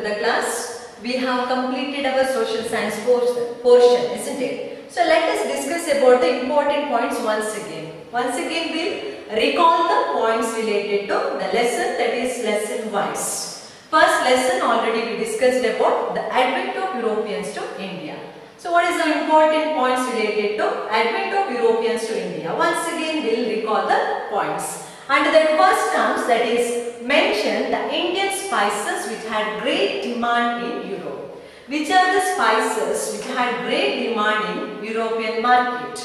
the class. We have completed our social science portion, isn't it? So let us discuss about the important points once again. Once again we'll recall the points related to the lesson, that is lesson wise. First lesson already we discussed about the advent of Europeans to India. So what is the important points related to advent of Europeans to India? Once again we'll recall the points. And the first comes, that is mention the Indian spices which had great demand in Europe. Which are the spices which had great demand in European market?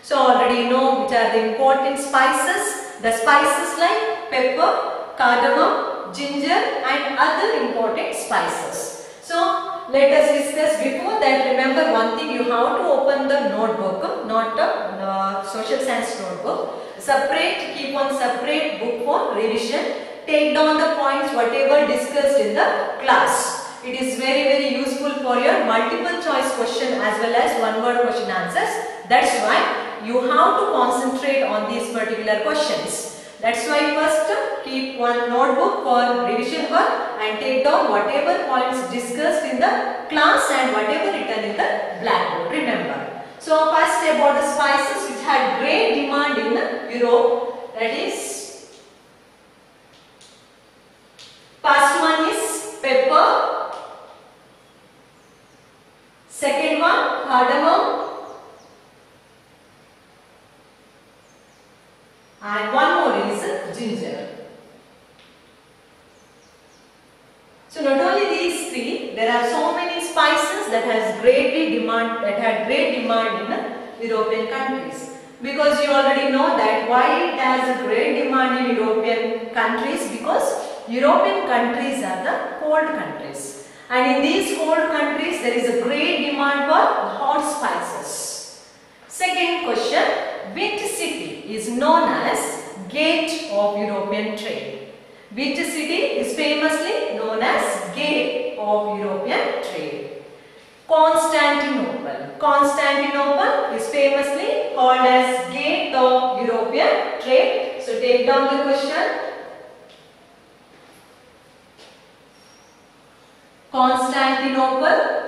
So already you know which are the important spices. The spices like pepper, cardamom, ginger and other important spices. So let us discuss. Before that, remember one thing, you have to open the notebook, not the social science notebook. Separate, keep one separate book for revision. Take down the points whatever discussed in the class. It is very useful for your multiple choice question as well as one word question answers. That's why you have to concentrate on these particular questions. That's why first keep one notebook for revision work and take down whatever points discussed in the class and whatever written in the blackboard. Remember. So first about the spices which had great demand in Europe, that is, first one is pepper, second one cardamom, and one more is ginger. So not only these three, there are so many spices that had great demand in European countries. Because you already know that why it has a great demand in European countries, because European countries are the cold countries. And in these cold countries there is a great demand for hot spices. Second question, which city is known as Gate of European Trade? Which city is famously known as Gate of European Trade? Constantinople. Constantinople is famously called as Gate of European Trade. So take down the question. Constantinople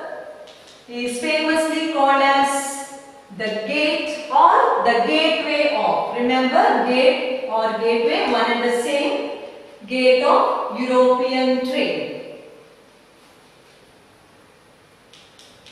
is famously called as the gate or the gateway of. Remember, gate or gateway, one and the same. Gate of European trade.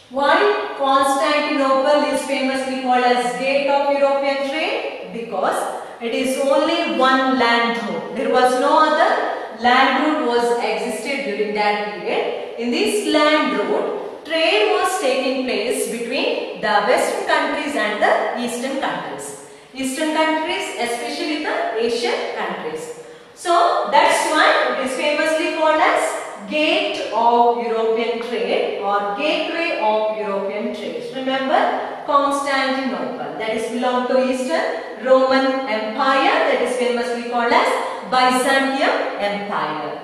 Why Constantinople is famously called as Gate of European trade? Because it is only one land route. There was no other land route was existed during that period. In this land route, trade was taking place between the western countries and the eastern countries. Eastern countries, especially the Asian countries. So that's why it is famously called as Gate of European Trade or Gateway of European Trade. Remember, Constantinople, that is belong to Eastern Roman Empire, that is famously called as Byzantium Empire.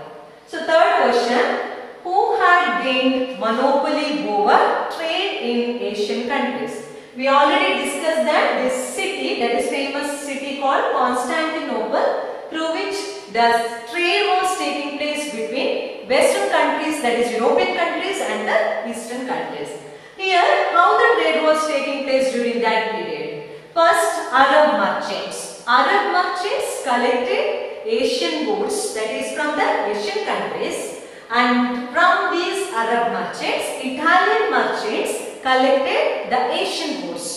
So third question, who had gained monopoly over trade in Asian countries? We already discussed that this city, that is famous city called Constantinople, through which the trade was taking place between western countries, that is European countries, and the eastern countries. Here, how the trade was taking place during that period? First, Arab merchants. Arab merchants collected Asian goods, that is from the Asian countries, and from these Arab merchants, Italian merchants collected the Asian goods.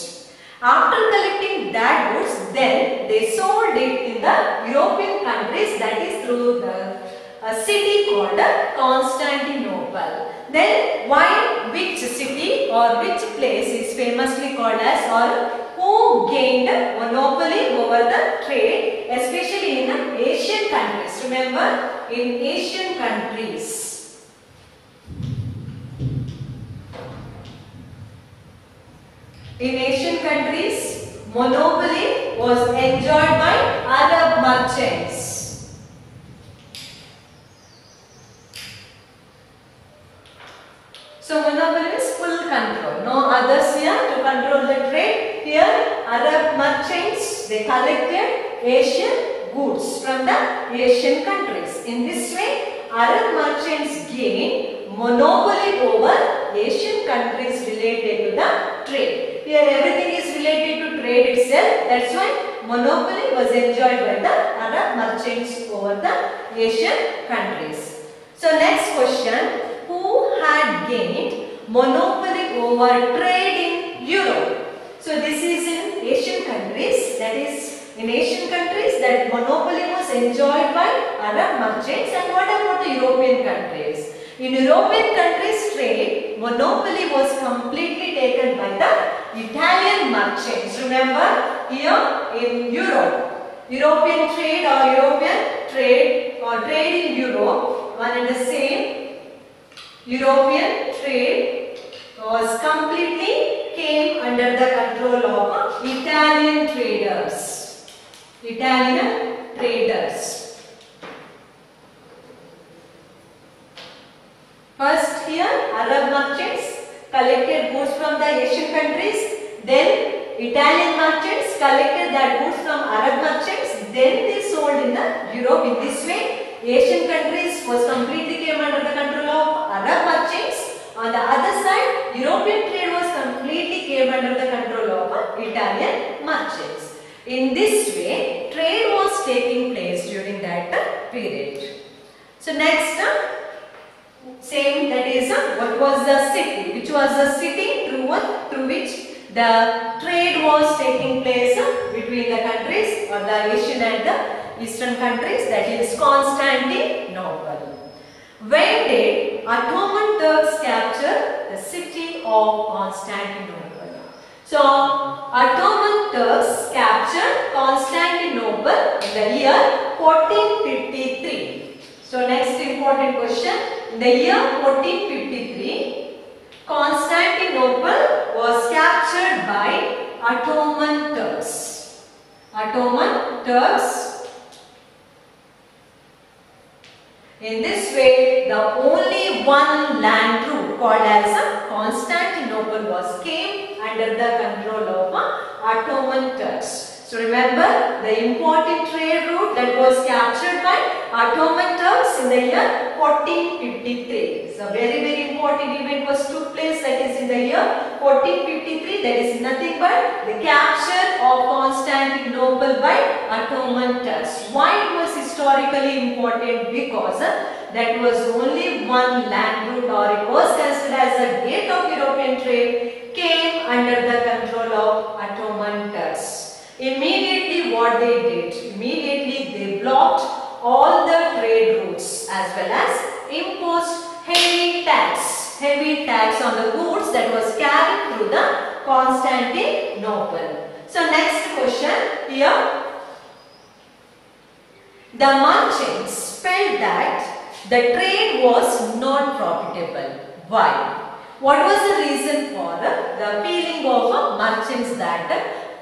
After collecting that goods, then they sold it in the European countries, that is through the city called Constantinople. Then which city or which place is famously called as, or who gained monopoly over the trade, especially in Asian countries? Remember, in Asian countries. In Asian countries, monopoly was enjoyed by Arab merchants. So monopoly is full control. No others here to control the trade. Here Arab merchants, they collected Asian goods from the Asian countries. In this way, Arab merchants gained monopoly over Asian countries related to the trade. Here everything is related to trade itself. That's why monopoly was enjoyed by the Arab merchants over the Asian countries. So next question, who had gained monopoly over trade in Europe? So this is in Asian countries, that is in Asian countries that monopoly was enjoyed by Arab merchants. And what about the European countries? In European countries trade, monopoly was completely taken by the Italian merchants. Remember here in Europe, European trade or European trade or trade in Europe, one and the same, European trade was completely came under the control of Italian traders. Italian traders. First here Arab merchants collected goods from the Asian countries, then Italian merchants collected that goods from Arab merchants, then they sold in the Europe. In this way Asian countries was completely came under the control of Arab merchants. On the other side European trade was completely came under the control of Italian merchants. In this way, trade was taking place during that period. So next, same, that is what was the city, which was the city through which the trade was taking place between the countries or the Asian and the Eastern countries, that is Constantinople. When did Ottoman Turks capture the city of Constantinople? So, Ottoman Turks captured Constantinople in the year 1453. So, next important question. In the year 1453, Constantinople was captured by Ottoman Turks. Ottoman Turks. In this way, the only one land route called as Constantinople was came under the control of Ottoman Turks. So remember the important trade route that was captured by Ottoman Turks in the year 1453. So very important event was took place, that is in the year 1453. That is nothing but the capture of Constantinople by Ottoman Turks. Why it was historically important? Because that was only one land route, or it was considered as the gate of European trade, came under the control of Ottoman Turks. Immediately what they did? Immediately they blocked all the trade routes as well as imposed heavy tax on the goods that was carried through the Constantinople. So next question here. The merchants felt that the trade was not profitable. Why? What was the reason for the feeling of merchants that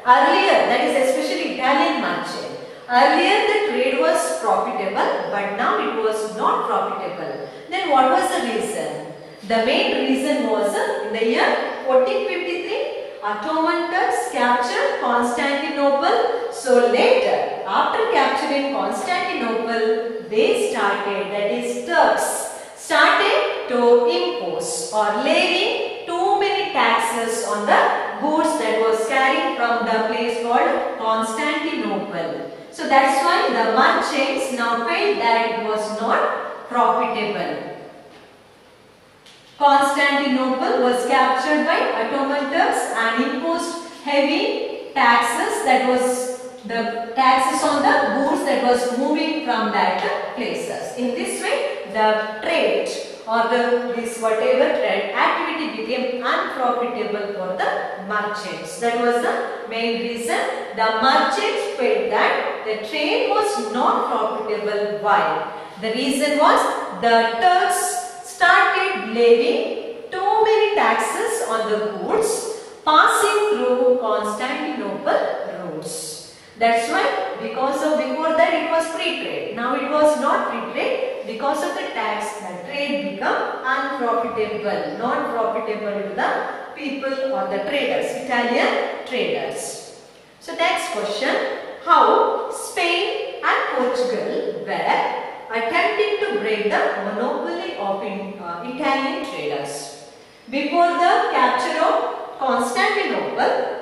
earlier, that is especially Italian merchant, earlier the trade was profitable but now it was not profitable. Then what was the reason? The main reason was in the year 1453, Ottoman Turks captured Constantinople. So later, after capturing Constantinople, they started, that is Turks, started to impose or levying too many taxes on the goods that was carried from the place called Constantinople. So that's why the merchants now felt that it was not profitable. Constantinople was captured by Ottoman Turks and imposed heavy taxes, that was the taxes on the goods that was moving from that places. In this way, the trade or this whatever trade activity became unprofitable for the merchants. That was the main reason. The merchants felt that the trade was not profitable. Why? The reason was the Turks started levying too many taxes on the goods passing through Constantinople routes. That's why, because of before that it was free trade. Now it was not free trade. Because of the tax, the trade become unprofitable, not profitable to the people or the traders, Italian traders. So next question, how Spain and Portugal were attempting to break the monopoly of Italian traders. Before the capture of Constantinople,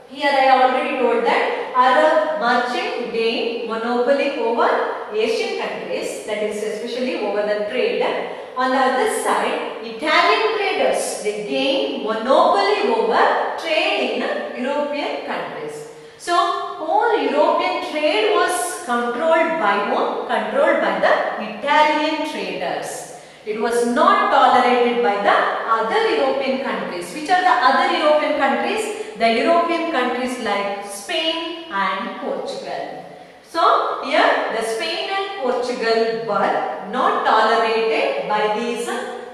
here I already told that Arab merchant gained monopoly over Asian countries, that is especially over the trade. On the other side, Italian traders, they gained monopoly over trade in European countries. So whole European trade was controlled by whom? Controlled by the Italian traders. It was not tolerated by the other European countries. Which are the other European countries? The European countries like Spain and Portugal. So here the Spain and Portugal were not tolerated by these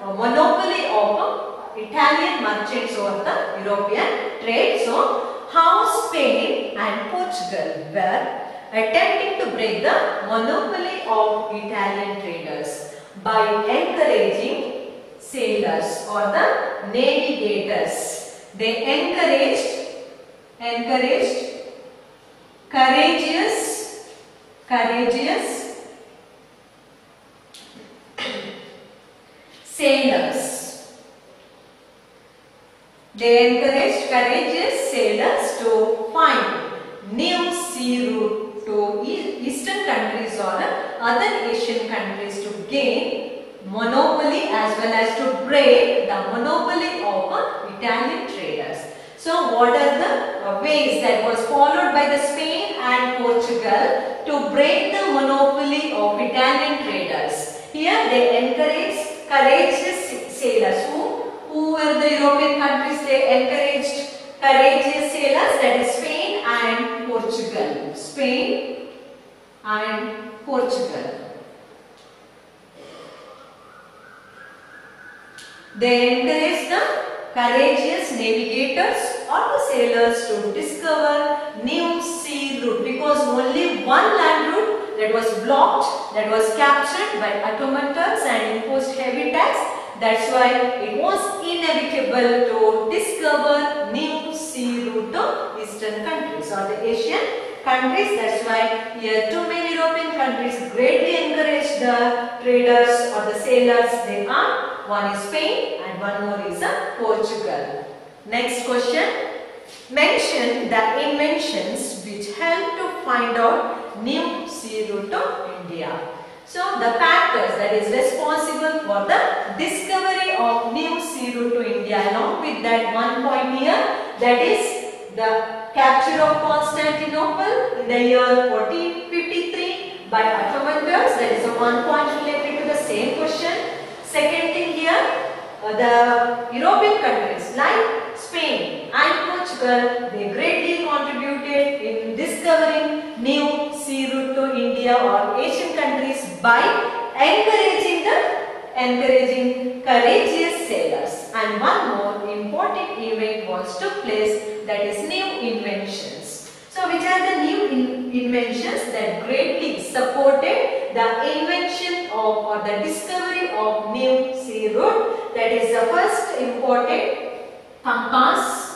monopoly of Italian merchants over the European trade. So how Spain and Portugal were attempting to break the monopoly of Italian traders by encouraging sailors or the navigators. They encouraged courageous sailors. They encouraged courageous sailors to find new sea route to eastern countries or other Asian countries to gain monopoly as well as to break the monopoly of Italian traders. So what are the ways that was followed by the Spain and Portugal to break the monopoly of Italian traders? Here they encouraged courageous sailors. Who were the European countries? They encouraged courageous sailors, that is Spain and Portugal. Spain and Portugal. They encouraged the courageous navigators or the sailors to discover new sea route, because only one land route that was blocked, that was captured by Ottoman Turks and imposed heavy tax. That's why it was inevitable to discover new sea route to eastern countries or the Asian countries. That's why here too many European countries greatly encourage the traders or the sailors. They are, one is Spain and one more is Portugal. Next question. Mention the inventions which help to find out new sea route to India. So the factors that is responsible for the discovery of new sea route to India, along with that one point here, that is the capture of Constantinople in the year 1453 by Ottoman Turks. That is a one point related to the same question. Second thing here, the European countries like Spain and Portugal, they greatly contributed in discovering new sea route to India or Asian countries by encouraging courageous sailors. And one more important event was took place, that is new inventions. So which are the new inventions that greatly supported the invention of or the discovery of new sea route? That is the first important compass.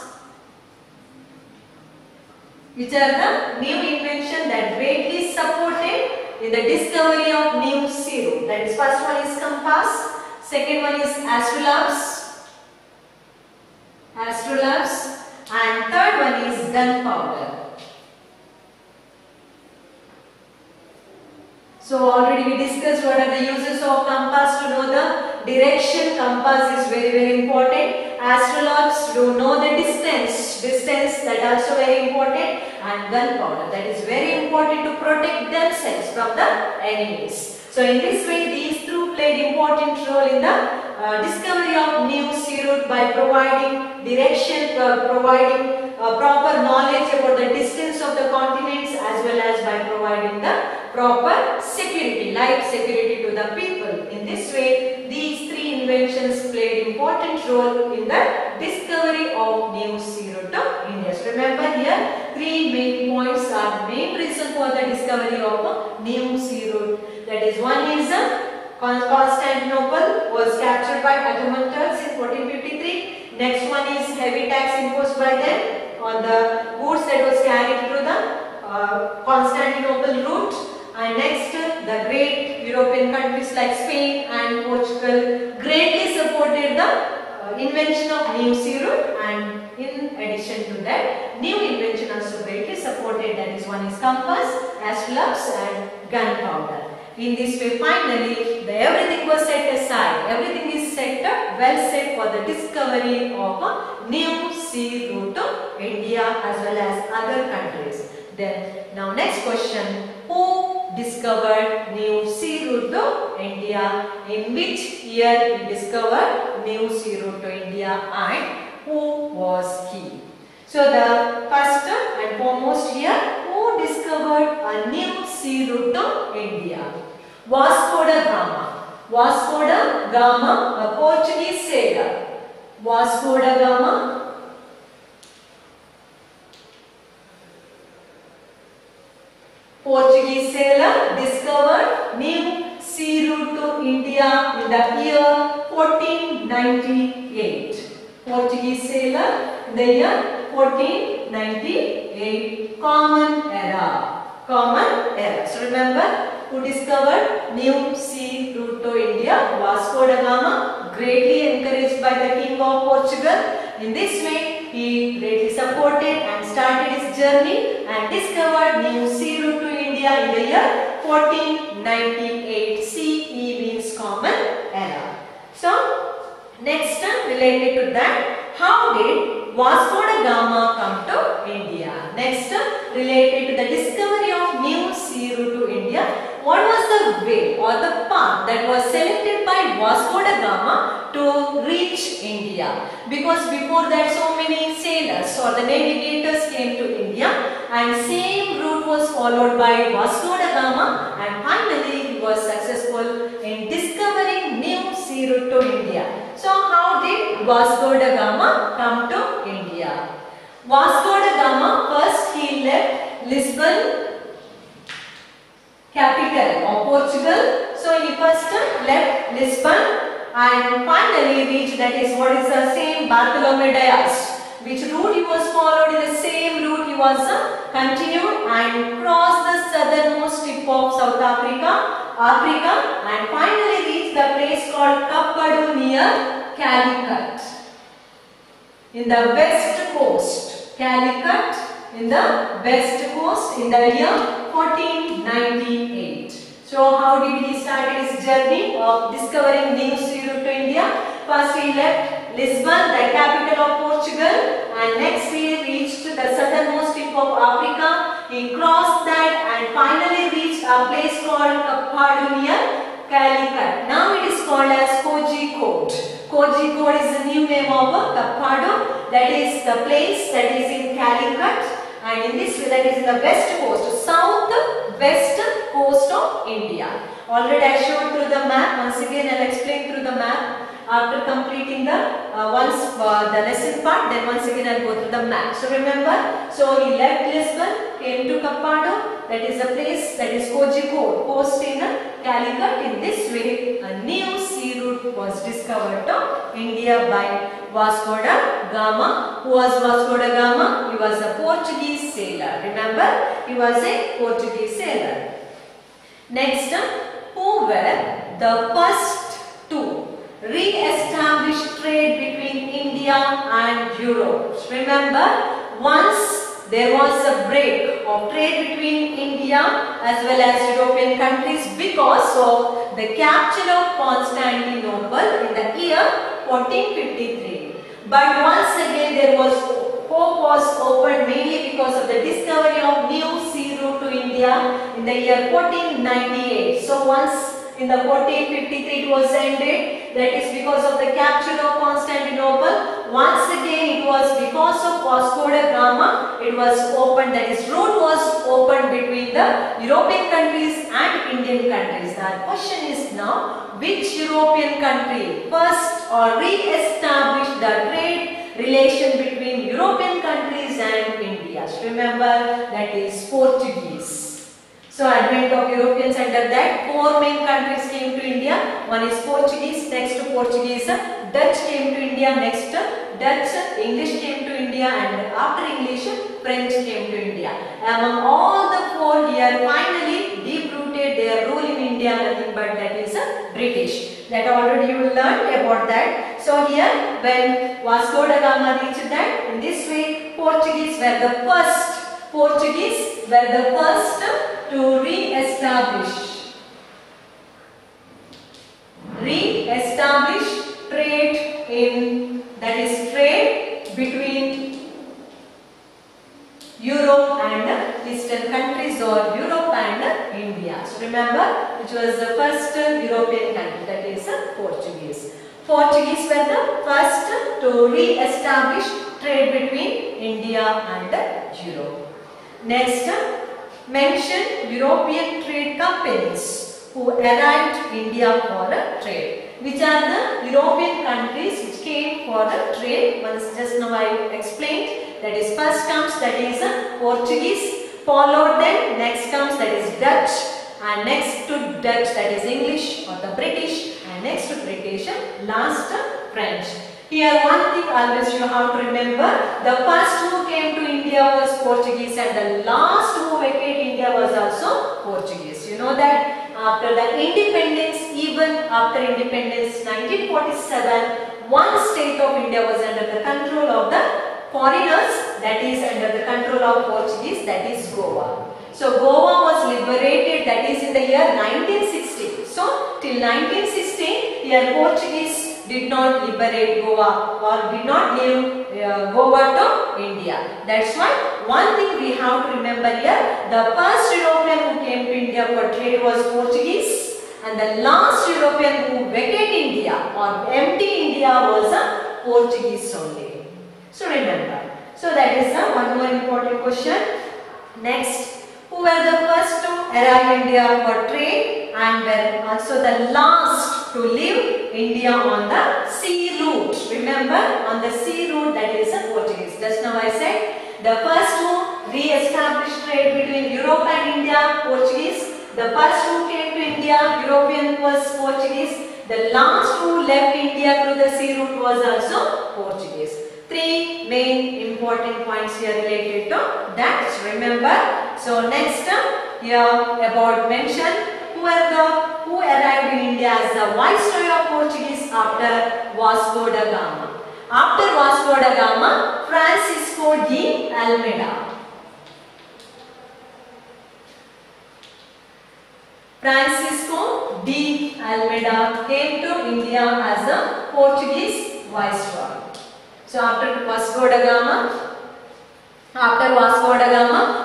Which are the new invention that greatly supported in the discovery of new sea route? That is, first one is compass, second one is astrolabes, and third one is gunpowder. So already we discussed what are the uses of compass to know the direction. Compass is very important. Astrolabes to know the distance that also very important, and gunpowder, that is very important to protect themselves from the enemies. So in this way these two played important role in the discovery of new sea route by providing direction, providing proper knowledge about the distance of the continents, as well as by providing the proper security, life security to the people. In this way these three inventions played important role in the discovery of new sea route to India. So remember here three main points are the main reason for the discovery of new sea route. That is, one is Constantinople was captured by Ottoman Turks in 1453. Next one is heavy tax imposed by them on the goods that was carried through the Constantinople route. And next, the great European countries like Spain and Portugal greatly supported the invention of new sea route, and in addition to that, new invention also greatly supported, that is, one is compass, astrolabes and gunpowder. In this way, finally, everything was set aside. Everything is set up, well set for the discovery of a new sea route to India as well as other countries. Then, now next question, who discovered new sea route to India? In which year he discovered new sea route to India and who was he? So the first and foremost here, who discovered a new sea route to India? Vasco da Gama. Vasco da Gama, a Portuguese sailor. Vasco da Gama, Portuguese sailor, discovered new sea route to India in the year 1498. Portuguese sailor in the year 1498. Common era. Common era. So remember, who discovered new sea route to India? Vasco da Gama, greatly encouraged by the King of Portugal. In this way, he greatly supported and started his journey and discovered new sea route to India in the year 1498. CE means common era. So, next related to that, how did Vasco da Gama come to India? Next, related to the discovery of new sea route to India, what was the way or the path that was selected by Vasco da Gama to reach India? Because before that, so many sailors or the navigators came to India, and same route was followed by Vasco da Gama, and finally he was successful in discovering new sea route to India. So how did Vasco da Gama come to India? Vasco da Gama, first he left Lisbon, capital of Portugal. So he first left Lisbon and finally reached, that is what is the same, Bartolomé Dias. Which route he was followed? In the same route he was continued and crossed the southernmost tip of South Africa, and finally reached the place called Kapadu near Calicut in the west coast. Calicut in the west coast in the year 1498. So how did he start his journey of discovering new sea route to India? First he left Lisbon, the capital of Portugal, and next he reached the southernmost tip of Africa. He crossed that and finally reached a place called Kapadu near Calicut. Now it is called as Kozhikode. Kozhikode is the new name of Kapadu, that is the place that is in Calicut. And in this way, that is in the west coast, south-west coast of India. Already I showed through the map. Once again I will explain through the map after completing the the lesson part. Then once again I will go through the map. So remember, so he left Lisbon, came to Kapadu, that is a place that is Kozhikode, coast in Calicut. In this way, a new sea route was discovered to India by Vasco da Gama. Who was Vasco da Gama? He was a Portuguese sailor. Remember, he was a Portuguese sailor. Next, who were the first to re-establish trade between India and Europe? Remember, once there was a break of trade between India as well as European countries because of the capture of Constantinople in the year 1453. But once again there was hope was opened mainly because of the discovery of new sea route to India in the year 1498. So once in the 1453 it was ended, that is because of the capture of Constantinople. Once again it was because of Vasco da Gama, it was opened, that is route was opened between the European countries and Indian countries. The question is now, which European country first or re-established the trade relation between European countries and India? Remember, that is Portuguese. So advent of Europeans, under that four main countries came to India. One is Portuguese, next to Portuguese Dutch came to India, next Dutch, English came to India, and after English French came to India. Among all the four here, finally deep rooted completed their rule in India, nothing but that is British. That already you learned about that. So here when Vasco da Gama reached that, in this way Portuguese were the first to re-establish trade in, that is trade between Europe and Eastern countries, or Europe and India. So remember, which was the first European country, that is Portuguese. Portuguese were the first to re-establish trade between India and Europe. Next, mention European trade companies who arrived India for trade. Which are the European countries which came for trade? Once just now I explained. That is, first comes that is Portuguese, followed then next comes that is Dutch, and next to Dutch that is English or the British, and next to British, last French. Here one thing always you have to remember, the first who came to India was Portuguese and the last who vacated India was also Portuguese. You know that after the independence, even after independence 1947, one state of India was under the control of the foreigners, that is under the control of Portuguese, that is Goa. So Goa was liberated, that is in the year 1960. So till 1960, here Portuguese did not liberate Goa or did not give Goa to India. That's why one thing we have to remember here, the first European who came to India for trade was Portuguese, and the last European who vacated India or emptied India was Portuguese only. So remember. So that is one more important question. Next, who were the first to arrive India for trade and were also the last to leave India on the sea route? Remember, on the sea route, that is Portuguese. Just now I said the first to re-establish trade between Europe and India, Portuguese. The first who came to India, European, was Portuguese. The last who left India through the sea route was also Portuguese. Three main important points here related to that. Remember. So next here about mention who arrived in India as the Viceroy of Portuguese after Vasco da Gama. After Vasco da Gama, Francisco de Almeida. Francisco de Almeida came to India as a Portuguese Viceroy. So after Vasco da Gama,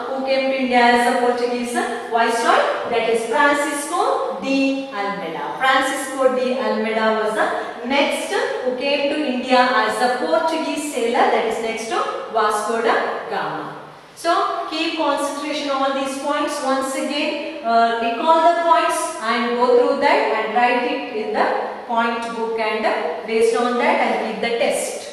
who came to India as a Portuguese Viceroy, that is Francisco de Almeida. Francisco de Almeida was the next who came to India as a Portuguese sailor, that is next to Vasco da Gama. So keep concentration on all these points. Once again, recall the points and go through that and write it in the point book, and based on that and give the test.